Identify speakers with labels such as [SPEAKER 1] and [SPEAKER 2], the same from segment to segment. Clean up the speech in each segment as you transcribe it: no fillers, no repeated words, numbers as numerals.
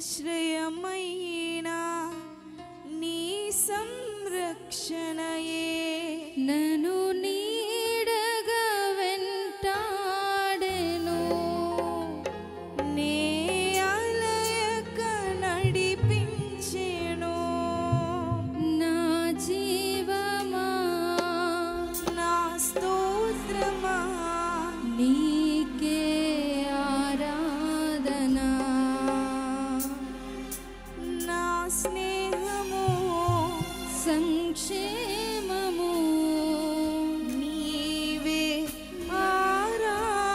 [SPEAKER 1] ఆశ్రయమైన నీ సంరక్షణయే
[SPEAKER 2] నన్ను నీడగా వెంటాడెను.
[SPEAKER 1] నే అలయక నడిపించెను.
[SPEAKER 2] నా జీవమా
[SPEAKER 1] నా స్తోత్రమా
[SPEAKER 2] నీకే ఆరాధన.
[SPEAKER 1] నా స్నేహము
[SPEAKER 2] సంక్షేమము
[SPEAKER 1] నీవే ఆరాధ్యుడా.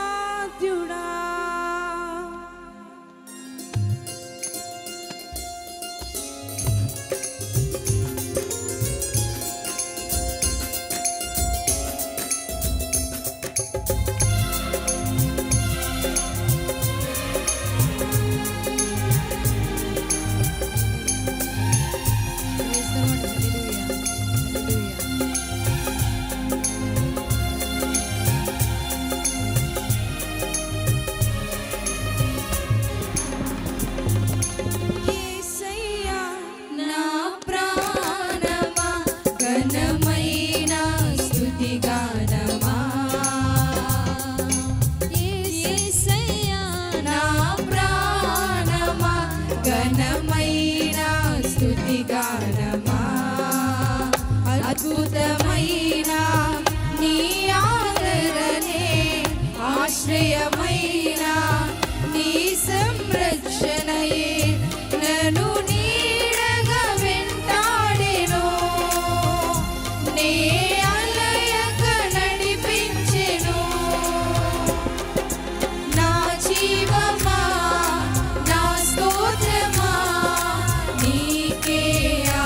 [SPEAKER 1] యేసయ్యా
[SPEAKER 2] నా ప్రాణమా ఘనమైన స్తుతిగానమా. యేసయ్యా నా ప్రాణమా ఘనమైన స్తుతిగానమా. అద్భుతమైన నీ ఆదరణే ఆశ్రయమైన నీ సంరక్షణయే నన్ను నీడగా వెంటాడెను. నే అలయక నడిపించెను. నా జీవమా నా స్తోత్రమా నీకే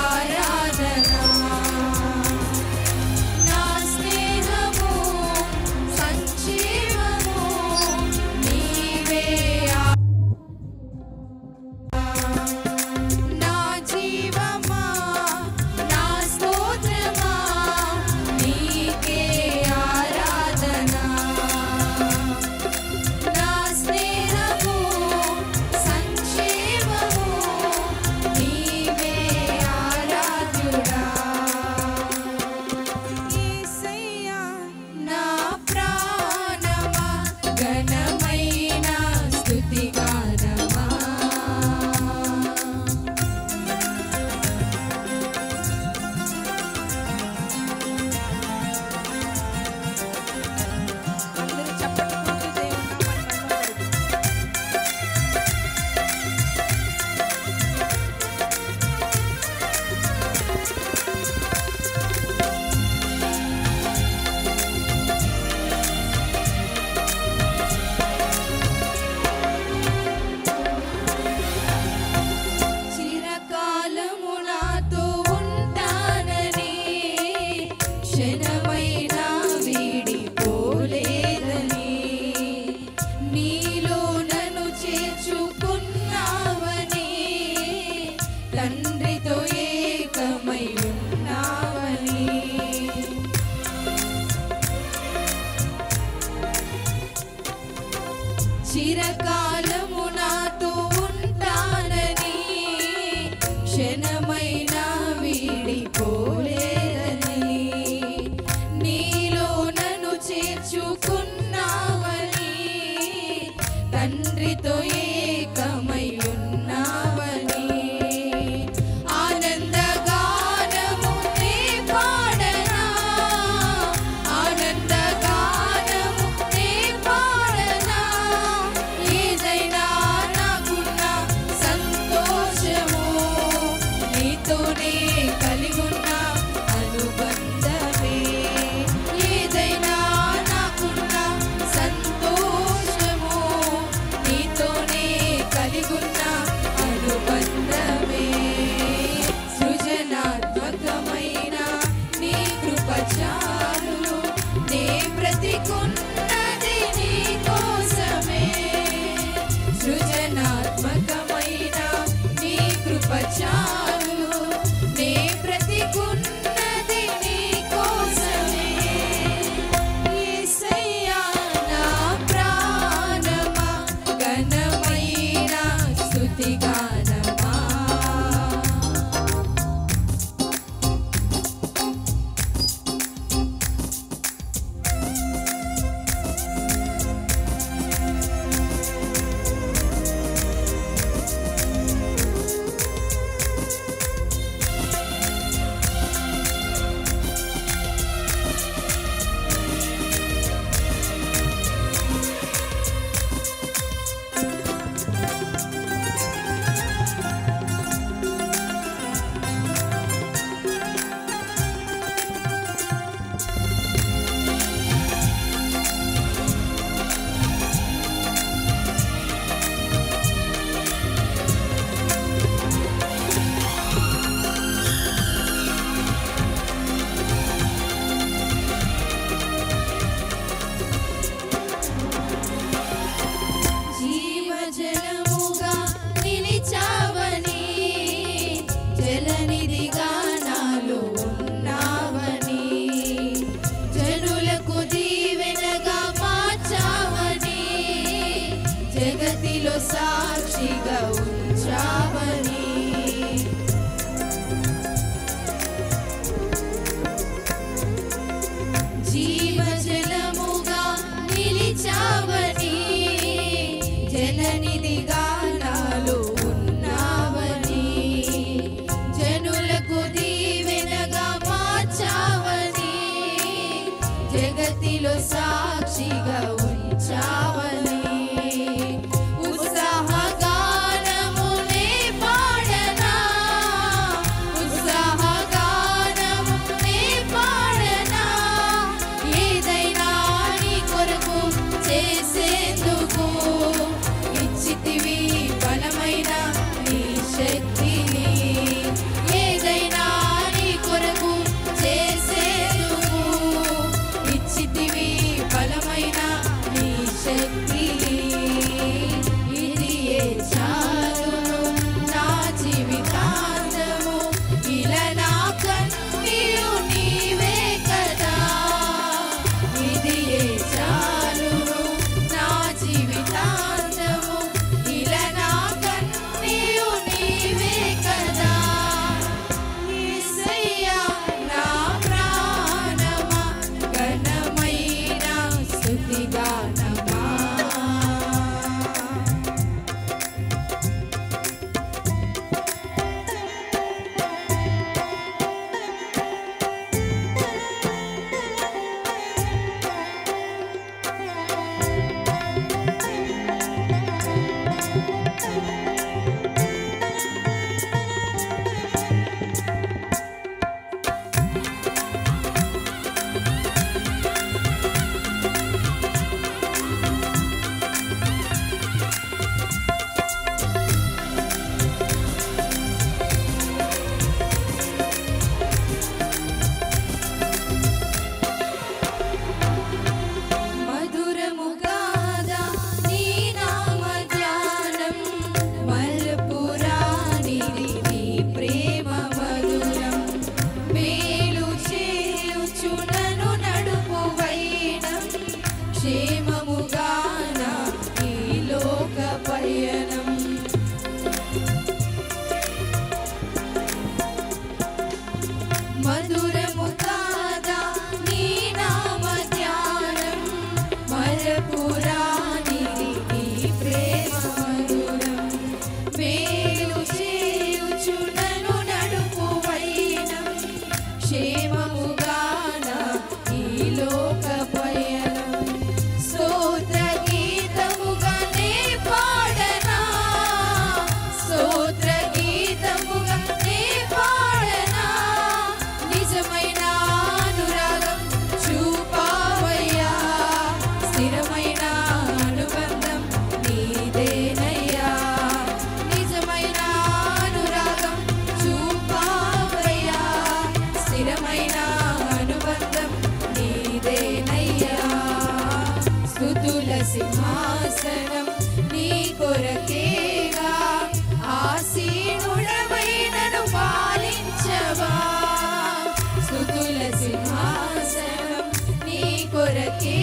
[SPEAKER 2] ఆరాధన. నా స్నేహము సంక్షేమము నీవే నా జీవమా నా స్తోత్రమా నీకే ఆరాధన. నా స్నేహము సంక్షేమము నీవే ఆరాధ్యుడా.
[SPEAKER 1] యేసయ్యా
[SPEAKER 2] నా ప్రాణమా ఘనమైన స్తుతిగానమా.
[SPEAKER 1] అందరూ చప్పట్లు కొడుతూ దేవుని నామాన్ని మహిమపరచుదాం.
[SPEAKER 2] చిరకాలము నాతో ఉంటానని క్షణమైనా వీడిపోలేదని నీలో నన్ను చేర్చుకున్నావని తండ్రితో ఏకమై ఉన్నావని చిరకాలము నాతో ఉంటానని క్షణమైనా వీడిపోలేదని నీలో నన్ను చేర్చుకున్నావని తండ్రితో ఏకమై ఉన్నావని ఆనందగానము నే పాడనా. ఆనందగానము నే పాడనా. యేసయ్యా సాక్షిగా ఉంచావని జీవజలముగా నిలిచావని జలనిధిగా నాలో ఉన్నావని జనులకు దీవెనగా మార్చావని జగతిలో సాక్షిగా ఉంచావని ఉత్సాహగానమునే పాడనా ఉత్సాహగానమునే పాడనా ఏదైనా నీ కొరకు చేసేందుకు ఇచ్చితివి బలమైన నీ శక్తిని ఏదైనా నీ కొరకు చేసేందుకు ఇచ్చితివి బలమైన నీ శక్తిని ఇది ఏ చాలును నా జీవితాంతము ఇలా నా కన్నీరు నీవే కదా ఇది ఏ చాలును నా జీవితాంతము ఇలా నా కన్నీరు నీవే కదా యేసయ్యా నా ప్రాణమా ఘనమైన స్తుతిగానమా మధురముగాదా నీ నామ ధ్యానం మల్పురానిది నీ ప్రేమ మధురం మేలు చేయుచు నన్ను నడుపు వైనం క్షేమముగాన ఈ లోక పయనం మధురముగాదా నీ నామ ధ్యానం మరపురానిది నీ ప్రేమ మధురం మేలు చేయుచు నన్ను నడుపు వైనం క్షేమముగాన ఈ లోక పయనం స్తోత్ర గీతముగా నే పాడనా స్తోత్ర గీతముగా నే పాడనా నిజమైన అనురాగం చూపావయ్యా స్థిరమైన అనుబంధం నీదేనయ్యా నిజమైన అనురాగం చూపావయ్యా స్థిరమైన అనుబంధం నీదేనయ్యా స్తుతుల సింహాసనం నీ కొరకేగా ఆసీనుడవైనను పాలించవా స్తుతుల సింహాసనం నీ కొరకే